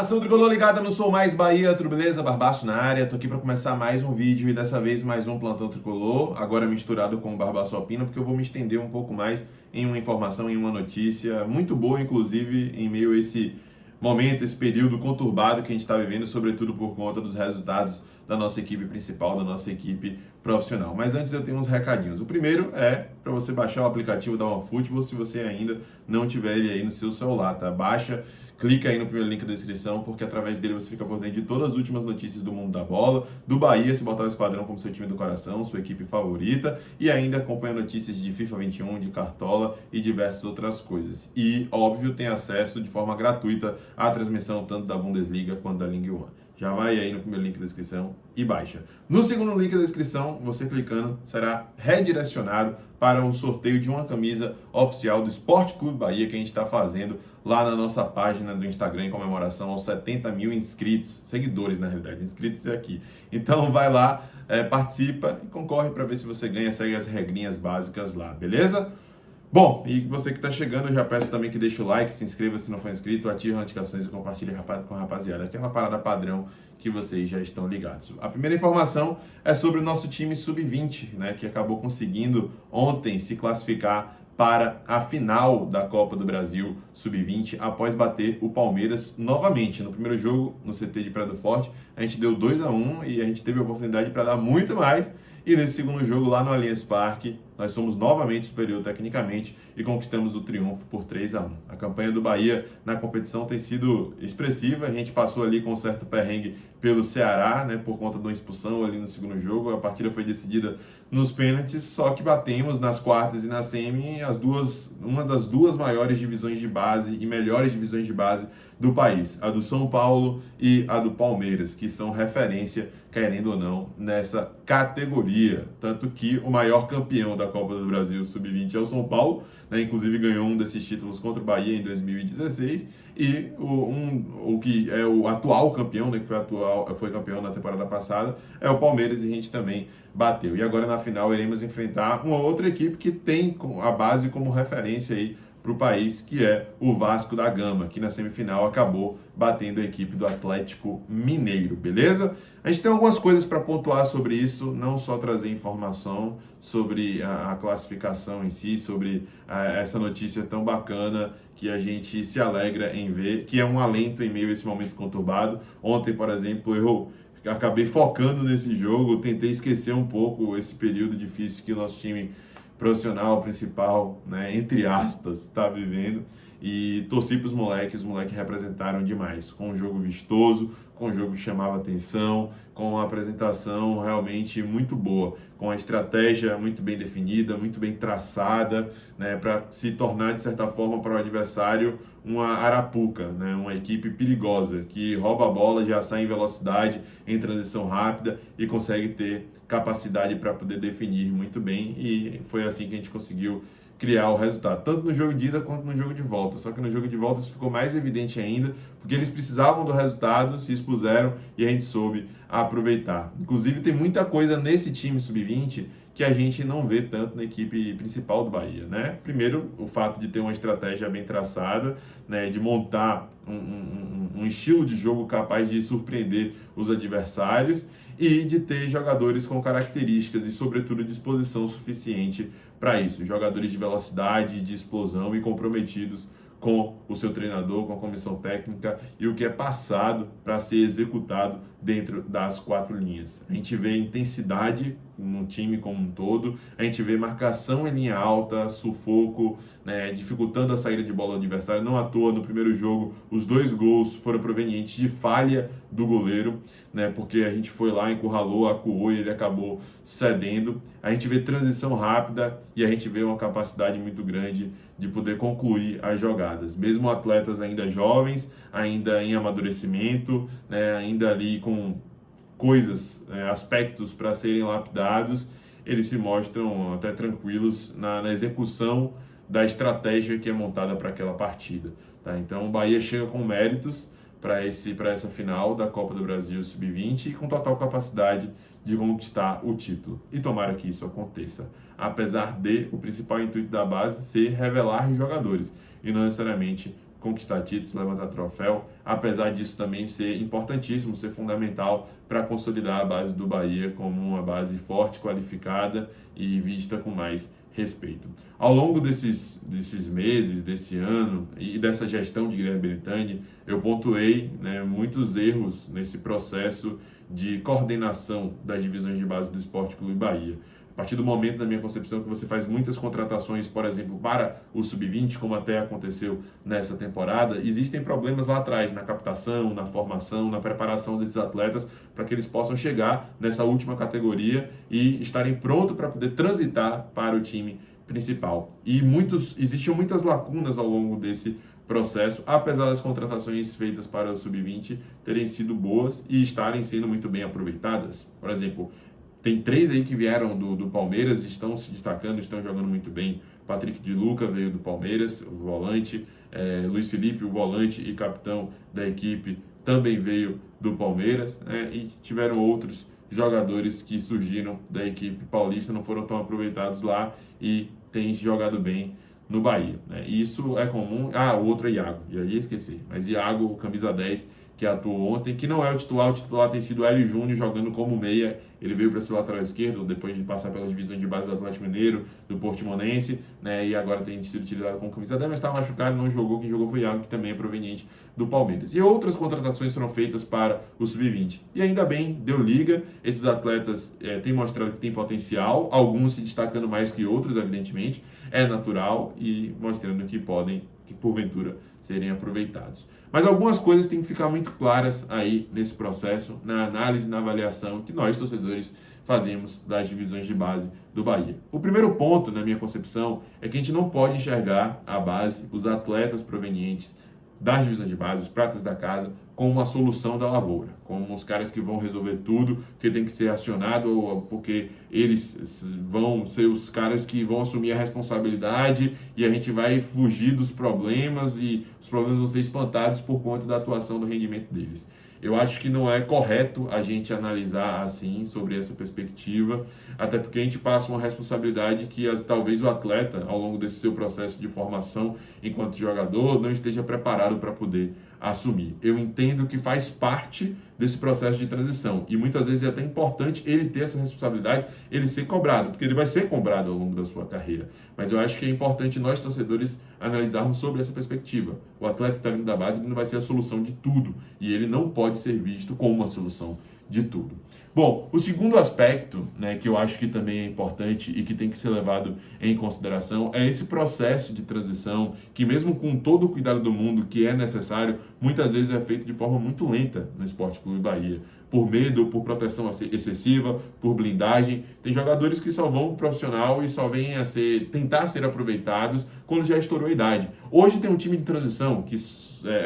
Nação Tricolor ligada no Sou Mais Bahia, tudo beleza? Barbaço na área, tô aqui para começar mais um vídeo e dessa vez mais um Plantão Tricolor, agora misturado com o Barbaço Opina, porque eu vou me estender um pouco mais em uma informação, em uma notícia muito boa, inclusive, em meio a esse momento, esse período conturbado que a gente está vivendo, sobretudo por conta dos resultados da nossa equipe principal, da nossa equipe profissional. Mas antes eu tenho uns recadinhos. O primeiro é para você baixar o aplicativo da OneFootball, se você ainda não tiver ele aí no seu celular, tá? Baixa, clica aí no primeiro link da descrição, porque através dele você fica por dentro de todas as últimas notícias do mundo da bola, do Bahia, se botar o Esquadrão como seu time do coração, sua equipe favorita, e ainda acompanha notícias de FIFA 21, de Cartola e diversas outras coisas. E, óbvio, tem acesso de forma gratuita à transmissão tanto da Bundesliga quanto da Ligue 1. Já vai aí no primeiro link da descrição e baixa. No segundo link da descrição, você clicando, será redirecionado para um sorteio de uma camisa oficial do Esporte Clube Bahia que a gente está fazendo lá na nossa página do Instagram em comemoração aos 70 mil inscritos, seguidores na realidade, inscritos é aqui. Então vai lá, participa e concorre para ver se você ganha, segue as regrinhas básicas lá, beleza? Bom, e você que está chegando, eu já peço também que deixe o like, se inscreva se não for inscrito, ative as notificações e compartilhe com a rapaziada. Aquela parada padrão que vocês já estão ligados. A primeira informação é sobre o nosso time sub-20, né, que acabou conseguindo ontem se classificar para a final da Copa do Brasil Sub-20 após bater o Palmeiras novamente. No primeiro jogo, no CT de Praia do Forte, a gente deu 2-1 e a gente teve a oportunidade para dar muito mais. E nesse segundo jogo, lá no Allianz Parque, nós somos novamente superior tecnicamente e conquistamos o triunfo por 3-1. A campanha do Bahia na competição tem sido expressiva. A gente passou ali com um certo perrengue pelo Ceará, né, por conta de uma expulsão ali no segundo jogo. A partida foi decidida nos pênaltis, só que batemos nas quartas e na semi uma das duas maiores divisões de base e melhores divisões de base do país, a do São Paulo e a do Palmeiras, que são referência, querendo ou não, nessa categoria. Tanto que o maior campeão da Copa do Brasil Sub-20 é o São Paulo, né? Inclusive ganhou um desses títulos contra o Bahia em 2016, e o que é o atual campeão, né, que foi campeão na temporada passada, é o Palmeiras, e a gente também bateu. E agora na final iremos enfrentar uma outra equipe que tem a base como referência aí para o país, que é o Vasco da Gama, que na semifinal acabou batendo a equipe do Atlético Mineiro, beleza? A gente tem algumas coisas para pontuar sobre isso, não só trazer informação sobre a classificação em si, sobre essa notícia tão bacana que a gente se alegra em ver, que é um alento em meio a esse momento conturbado. Ontem, por exemplo, eu acabei focando nesse jogo, tentei esquecer um pouco esse período difícil que o nosso time profissional principal, né, entre aspas, está vivendo, e torci para os moleques representaram demais, com um jogo vistoso, com um jogo que chamava atenção, com uma apresentação realmente muito boa, com a estratégia muito bem definida, muito bem traçada, né, para se tornar, de certa forma, para o adversário uma arapuca, né, uma equipe perigosa, que rouba a bola, já sai em velocidade, em transição rápida e consegue ter capacidade para poder definir muito bem, e foi assim que a gente conseguiu criar o resultado, tanto no jogo de ida quanto no jogo de volta. Só que no jogo de volta isso ficou mais evidente ainda, porque eles precisavam do resultado, se expuseram e a gente soube aproveitar. Inclusive tem muita coisa nesse time sub-20 que a gente não vê tanto na equipe principal do Bahia, né? Primeiro, o fato de ter uma estratégia bem traçada, né, de montar um estilo de jogo capaz de surpreender os adversários e de ter jogadores com características e, sobretudo, disposição suficiente para isso. Jogadores de velocidade, de explosão e comprometidos com o seu treinador, com a comissão técnica e o que é passado para ser executado dentro das quatro linhas. A gente vê intensidade no time como um todo, a gente vê marcação em linha alta, sufoco, né, dificultando a saída de bola do adversário. Não à toa, no primeiro jogo, os 2 gols foram provenientes de falha do goleiro, né, porque a gente foi lá, encurralou, acuou e ele acabou cedendo. A gente vê transição rápida e a gente vê uma capacidade muito grande de poder concluir as jogadas. Mesmo atletas ainda jovens, ainda em amadurecimento, né, ainda ali com coisas, aspectos para serem lapidados, eles se mostram até tranquilos na execução da estratégia que é montada para aquela partida. Tá? Então o Bahia chega com méritos para essa final da Copa do Brasil Sub-20 e com total capacidade de conquistar o título. E tomara que isso aconteça, apesar de o principal intuito da base ser revelar jogadores e não necessariamente conquistar títulos, levantar troféu, apesar disso também ser importantíssimo, ser fundamental para consolidar a base do Bahia como uma base forte, qualificada e vista com mais respeito. Ao longo desses meses, desse ano e dessa gestão de Guilherme Belintani, eu pontuei, né, muitos erros nesse processo de coordenação das divisões de base do Sport Clube Bahia. A partir do momento, na minha concepção, que você faz muitas contratações, por exemplo, para o Sub-20, como até aconteceu nessa temporada, existem problemas lá atrás, na captação, na formação, na preparação desses atletas, para que eles possam chegar nessa última categoria e estarem prontos para poder transitar para o time principal. E existiam muitas lacunas ao longo desse processo, apesar das contratações feitas para o Sub-20 terem sido boas e estarem sendo muito bem aproveitadas. Por exemplo, tem 3 aí que vieram do Palmeiras, estão se destacando, estão jogando muito bem. Patrick de Luca veio do Palmeiras, o volante. Luiz Felipe, o volante e capitão da equipe, também veio do Palmeiras, né? E tiveram outros jogadores que surgiram da equipe paulista, não foram tão aproveitados lá e têm jogado bem no Bahia, né? E isso é comum. O outro é Iago, já ia esquecer. Mas Iago, camisa 10, que atuou ontem, que não é o titular tem sido Hélio Júnior jogando como meia. Ele veio para ser lateral esquerdo depois de passar pela divisão de base do Atlético Mineiro, do Portimonense, né? E agora tem sido utilizado como camisa 10, mas estava machucado, não jogou. Quem jogou foi Iago, que também é proveniente do Palmeiras. E outras contratações foram feitas para o Sub-20. E ainda bem, deu liga. Esses atletas têm mostrado que têm potencial, alguns se destacando mais que outros, evidentemente, é natural, e mostrando que podem, que porventura, serem aproveitados. Mas algumas coisas têm que ficar muito claras aí nesse processo, na análise, na avaliação que nós, torcedores, fazemos das divisões de base do Bahia. O primeiro ponto, na minha concepção, é que a gente não pode enxergar a base, os atletas provenientes das divisões de base, os pratas da casa, como uma solução da lavoura, como os caras que vão resolver tudo, que tem que ser acionado, porque eles vão ser os caras que vão assumir a responsabilidade e a gente vai fugir dos problemas e os problemas vão ser espantados por conta da atuação do rendimento deles. Eu acho que não é correto a gente analisar assim, sobre essa perspectiva, até porque a gente passa uma responsabilidade que talvez o atleta, ao longo desse seu processo de formação enquanto jogador, não esteja preparado para poder assumir. Eu entendo que faz parte desse processo de transição e muitas vezes é até importante ele ter essa responsabilidade, ele ser cobrado, porque ele vai ser cobrado ao longo da sua carreira. Mas eu acho que é importante nós, torcedores, analisarmos sobre essa perspectiva. O atleta que está vindo da base não vai ser a solução de tudo e ele não pode ser visto como uma solução de tudo. Bom, o segundo aspecto, né, que eu acho que também é importante e que tem que ser levado em consideração é esse processo de transição que, mesmo com todo o cuidado do mundo que é necessário, muitas vezes é feito de forma muito lenta no Sport Clube Bahia. Por medo, por proteção excessiva, por blindagem. Tem jogadores que só vão pro profissional e só vêm a tentar ser aproveitados quando já estourou a idade. Hoje tem um time de transição que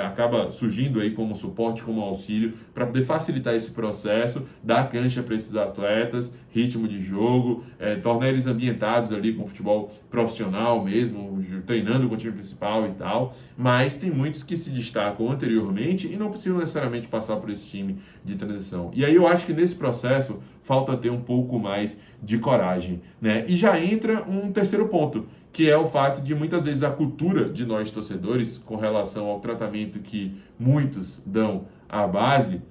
acaba surgindo aí como suporte, como auxílio, para poder facilitar esse processo, dar cancha para esses atletas, ritmo de jogo, tornar eles ambientados ali com o futebol profissional mesmo, treinando com o time principal e tal. Mas tem muitos que se destacam anteriormente e não precisam necessariamente passar por esse time de transição. E aí eu acho que nesse processo falta ter um pouco mais de coragem, né? E já entra um terceiro ponto, que é o fato de muitas vezes a cultura de nós torcedores com relação ao tratamento que muitos dão à base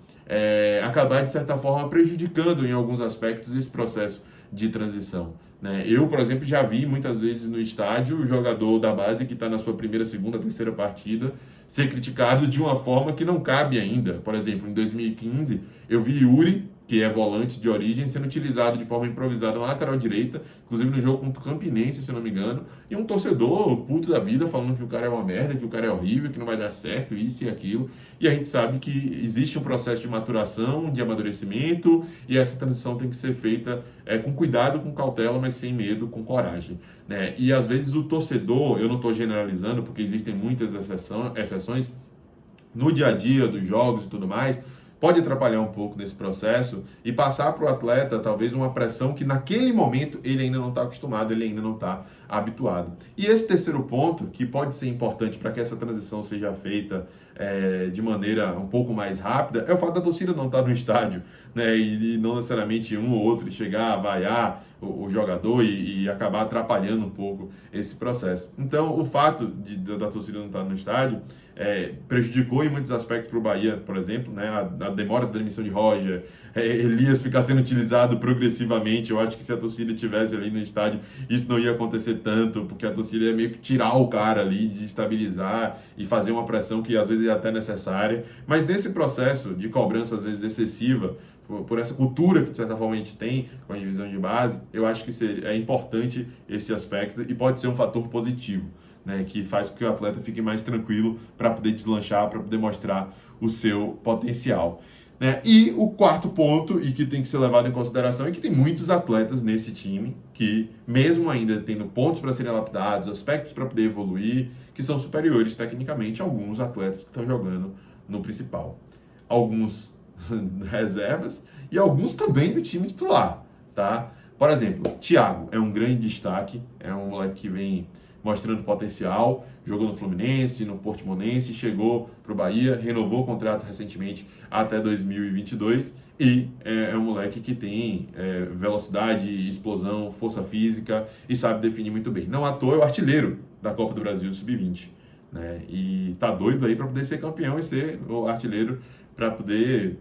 acabar de certa forma prejudicando em alguns aspectos esse processo de transição, né? Eu, por exemplo, já vi muitas vezes no estádio o jogador da base que está na sua primeira, segunda, terceira partida ser criticado de uma forma que não cabe ainda. Por exemplo, em 2015 eu vi Yuri, que é volante de origem, sendo utilizado de forma improvisada na lateral direita, inclusive no jogo contra o Campinense, se eu não me engano, e um torcedor puto da vida falando que o cara é uma merda, que o cara é horrível, que não vai dar certo, isso e aquilo. E a gente sabe que existe um processo de maturação, de amadurecimento, e essa transição tem que ser feita com cuidado, com cautela, mas sem medo, com coragem, né? E às vezes o torcedor, eu não estou generalizando, porque existem muitas exceções, no dia a dia dos jogos e tudo mais, pode atrapalhar um pouco nesse processo e passar para o atleta talvez uma pressão que naquele momento ele ainda não está acostumado, ele ainda não está habituado. E esse terceiro ponto, que pode ser importante para que essa transição seja feita de maneira um pouco mais rápida, é o fato da torcida não estar no estádio, né, e não necessariamente um ou outro chegar a vaiar o jogador e acabar atrapalhando um pouco esse processo. Então, o fato da torcida não estar no estádio prejudicou em muitos aspectos para o Bahia, por exemplo, né, a demora da demissão de Roger, Elias ficar sendo utilizado progressivamente. Eu acho que se a torcida estivesse ali no estádio, isso não ia acontecer tanto, porque a torcida ia meio que tirar o cara ali, de estabilizar e fazer uma pressão que às vezes é até necessária. Mas nesse processo de cobrança, às vezes excessiva, por essa cultura que de certa forma a gente tem com a divisão de base, eu acho que é importante esse aspecto e pode ser um fator positivo, né, que faz com que o atleta fique mais tranquilo para poder deslanchar, para poder mostrar o seu potencial. Né? E o quarto ponto, e que tem que ser levado em consideração, é que tem muitos atletas nesse time que, mesmo ainda tendo pontos para serem lapidados, aspectos para poder evoluir, que são superiores tecnicamente a alguns atletas que estão jogando no principal. Alguns reservas e alguns também do time titular, tá? Por exemplo, Thiago é um grande destaque, é um moleque que vem mostrando potencial, jogou no Fluminense, no Portimonense, chegou para o Bahia, renovou o contrato recentemente até 2022 e é um moleque que tem velocidade, explosão, força física e sabe definir muito bem. Não à toa é o artilheiro da Copa do Brasil Sub-20, né? E tá doido aí para poder ser campeão e ser o artilheiro para poder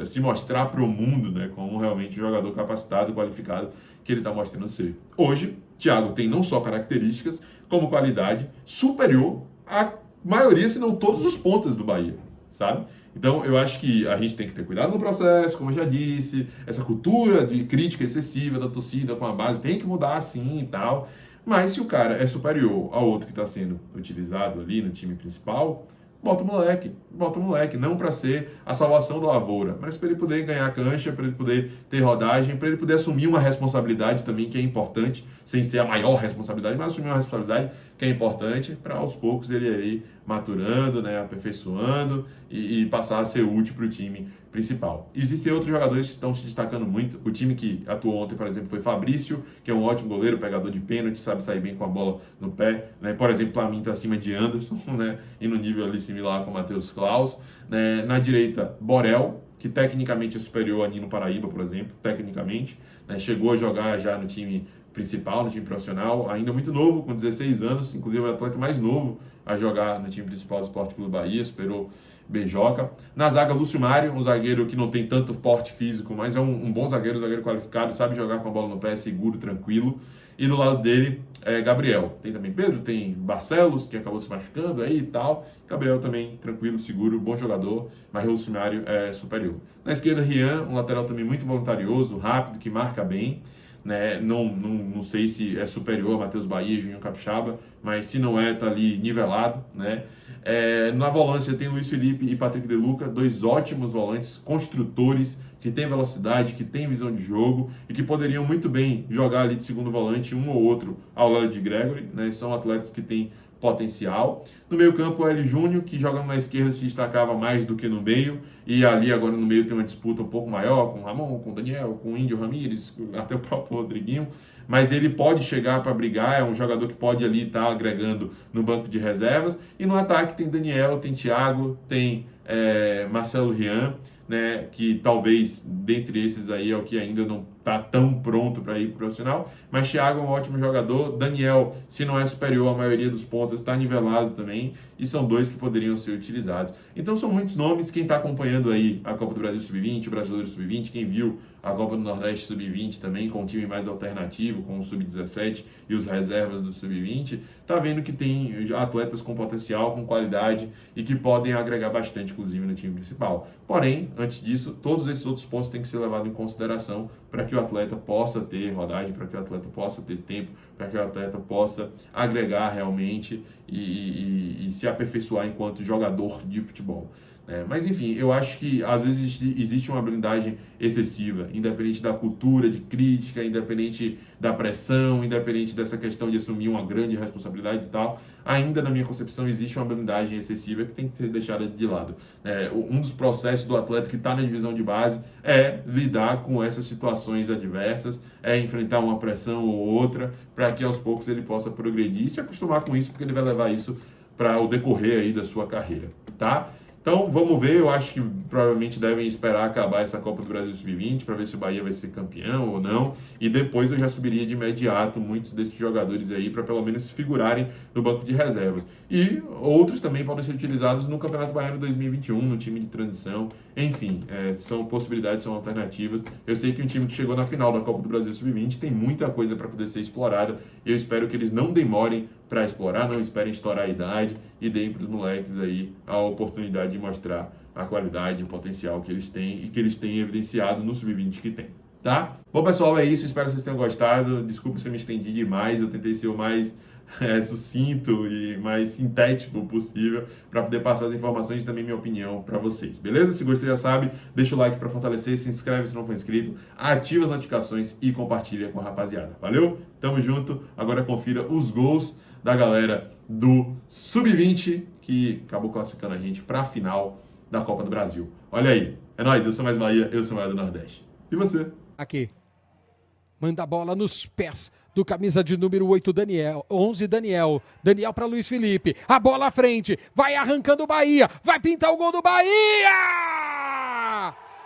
se mostrar para o mundo, né, como realmente um jogador capacitado, qualificado que ele está mostrando ser. Hoje, Thiago tem não só características, como qualidade superior à maioria, se não todos os pontas do Bahia, sabe? Então, eu acho que a gente tem que ter cuidado no processo, como eu já disse, essa cultura de crítica excessiva da torcida com a base tem que mudar sim e tal, mas se o cara é superior ao outro que está sendo utilizado ali no time principal, bota o moleque, não para ser a salvação do Lavoura, mas para ele poder ganhar cancha, para ele poder ter rodagem, para ele poder assumir uma responsabilidade também que é importante, sem ser a maior responsabilidade, mas assumir uma responsabilidade que é importante para aos poucos ele ir maturando, né, aperfeiçoando e passar a ser útil para o time principal. Existem outros jogadores que estão se destacando muito. O time que atuou ontem, por exemplo, foi Fabrício, que é um ótimo goleiro, pegador de pênalti, sabe sair bem com a bola no pé, né? Por exemplo, para mim está acima de Anderson, né? E no nível ali similar com o Matheus Klaus, né? Na direita, Borel, que tecnicamente é superior a Nino Paraíba, por exemplo, tecnicamente, né? Chegou a jogar já no time principal, no time profissional, ainda muito novo, com 16 anos, inclusive é o atleta mais novo a jogar no time principal do Sport Clube Bahia, superou Beijoca. Na zaga, Lúcio Mário, um zagueiro que não tem tanto porte físico, mas é um bom zagueiro, qualificado, sabe jogar com a bola no pé, seguro, tranquilo. E do lado dele, Gabriel. Tem também Pedro, tem Barcelos, que acabou se machucando aí e tal. Gabriel também, tranquilo, seguro, bom jogador, mas Lúcio Mário é superior. Na esquerda, Rian, um lateral também muito voluntarioso, rápido, que marca bem. Né? Não sei se é superior a Matheus Bahia e Juninho Capixaba, mas se não é, tá ali nivelado, né? Na volância tem Luiz Felipe e Patrick De Luca, dois ótimos volantes, construtores, que têm velocidade, que têm visão de jogo e que poderiam muito bem jogar ali de segundo volante, um ou outro ao lado de Gregory, né? São atletas que têm potencial. No meio campo, o Hélio Júnior, que jogando na esquerda se destacava mais do que no meio, e ali agora no meio tem uma disputa um pouco maior com o Ramon, com o Daniel, com o Índio Ramírez, até o próprio Rodriguinho, mas ele pode chegar para brigar, é um jogador que pode ali estar agregando no banco de reservas, e no ataque tem Daniel, tem Thiago, tem Marcelo Rian, né, que talvez dentre esses aí é o que ainda não está tão pronto para ir para o profissional, mas Thiago é um ótimo jogador, Daniel, se não é superior à maioria dos pontos, está nivelado também, e são dois que poderiam ser utilizados. Então são muitos nomes, quem está acompanhando aí a Copa do Brasil Sub-20, o Brasileiro Sub-20, quem viu a Copa do Nordeste Sub-20 também, com um time mais alternativo, com o Sub-17 e os reservas do Sub-20, está vendo que tem atletas com potencial, com qualidade e que podem agregar bastante, inclusive, no time principal. Porém, antes disso, todos esses outros pontos têm que ser levados em consideração para que o atleta possa ter rodagem, para que o atleta possa ter tempo, para que o atleta possa agregar realmente e se aperfeiçoar enquanto jogador de futebol. Mas enfim, eu acho que às vezes existe uma blindagem excessiva, independente da cultura de crítica, independente da pressão, independente dessa questão de assumir uma grande responsabilidade e tal. Ainda na minha concepção existe uma blindagem excessiva que tem que ser deixada de lado. Um dos processos do atleta que está na divisão de base é lidar com essas situações adversas, é enfrentar uma pressão ou outra, para que aos poucos ele possa progredir e se acostumar com isso, porque ele vai levar isso para o decorrer aí da sua carreira, tá? Então, vamos ver, eu acho que provavelmente devem esperar acabar essa Copa do Brasil Sub-20 para ver se o Bahia vai ser campeão ou não, e depois eu já subiria de imediato muitos desses jogadores aí para pelo menos figurarem no banco de reservas. E outros também podem ser utilizados no Campeonato Baiano 2021, no time de transição, enfim, são possibilidades, são alternativas. Eu sei que um time que chegou na final da Copa do Brasil Sub-20 tem muita coisa para poder ser explorada, e eu espero que eles não demorem para explorar, não esperem estourar a idade e deem para os moleques aí a oportunidade de mostrar a qualidade, o potencial que eles têm e que eles têm evidenciado no Sub-20 que tem, tá? Bom, pessoal, é isso. Espero que vocês tenham gostado. Desculpa se eu me estendi demais. Eu tentei ser o mais sucinto e mais sintético possível para poder passar as informações e também minha opinião para vocês, beleza? Se gostou, já sabe, deixa o like para fortalecer, se inscreve se não for inscrito, ativa as notificações e compartilha com a rapaziada. Valeu? Tamo junto. Agora confira os gols da galera do Sub-20 que acabou classificando a gente para a final da Copa do Brasil. Olha aí, é nóis, eu sou mais Bahia, eu sou mais do Nordeste. E você? Aqui, manda a bola nos pés do camisa de número 8, Daniel, 11, Daniel para Luiz Felipe, a bola à frente, vai arrancando o Bahia, vai pintar o gol do Bahia!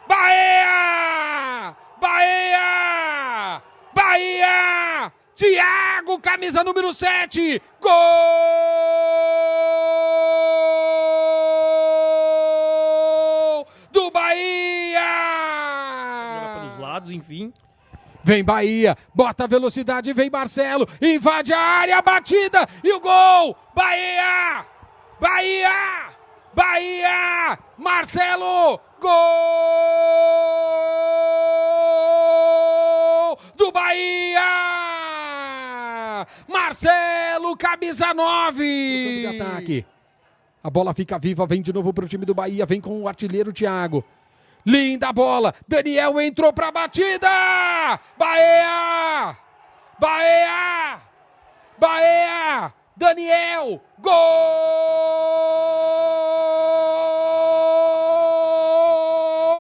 Bahia! Bahia! Bahia! Thiago, camisa número 7, gol do Bahia! Joga pelos lados, enfim. Vem Bahia, bota a velocidade, vem Marcelo, invade a área, batida e o gol! Bahia! Bahia! Bahia! Marcelo! Gol do Bahia! Marcelo, camisa 9! No campo de ataque. A bola fica viva, vem de novo para o time do Bahia, vem com o artilheiro Thiago. Linda bola, Daniel entrou para a batida! Bahia! Bahia! Bahia! Daniel! Gol!